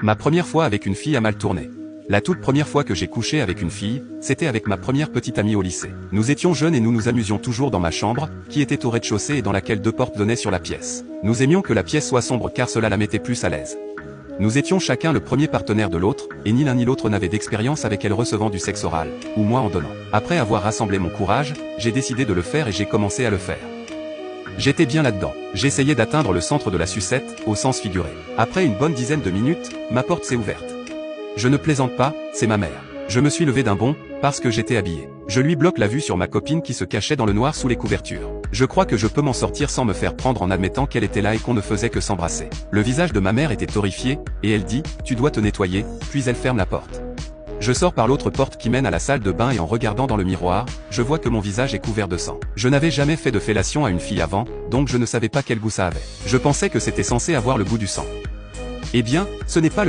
Ma première fois avec une fille a mal tourné. La toute première fois que j'ai couché avec une fille, c'était avec ma première petite amie au lycée. Nous étions jeunes et nous nous amusions toujours dans ma chambre, qui était au rez-de-chaussée et dans laquelle 2 portes donnaient sur la pièce. Nous aimions que la pièce soit sombre car cela la mettait plus à l'aise. Nous étions chacun le premier partenaire de l'autre, et ni l'un ni l'autre n'avait d'expérience avec elle recevant du sexe oral, ou moi en donnant. Après avoir rassemblé mon courage, j'ai décidé de le faire et j'ai commencé à le faire. J'étais bien là-dedans. J'essayais d'atteindre le centre de la sucette, au sens figuré. Après une bonne dizaine de minutes, ma porte s'est ouverte. Je ne plaisante pas, c'est ma mère. Je me suis levé d'un bond, parce que j'étais habillé. Je lui bloque la vue sur ma copine qui se cachait dans le noir sous les couvertures. Je crois que je peux m'en sortir sans me faire prendre en admettant qu'elle était là et qu'on ne faisait que s'embrasser. Le visage de ma mère était horrifié, et elle dit « Tu dois te nettoyer », puis elle ferme la porte. Je sors par l'autre porte qui mène à la salle de bain et en regardant dans le miroir, je vois que mon visage est couvert de sang. Je n'avais jamais fait de fellation à une fille avant, donc je ne savais pas quel goût ça avait. Je pensais que c'était censé avoir le goût du sang. Eh bien, ce n'est pas le cas.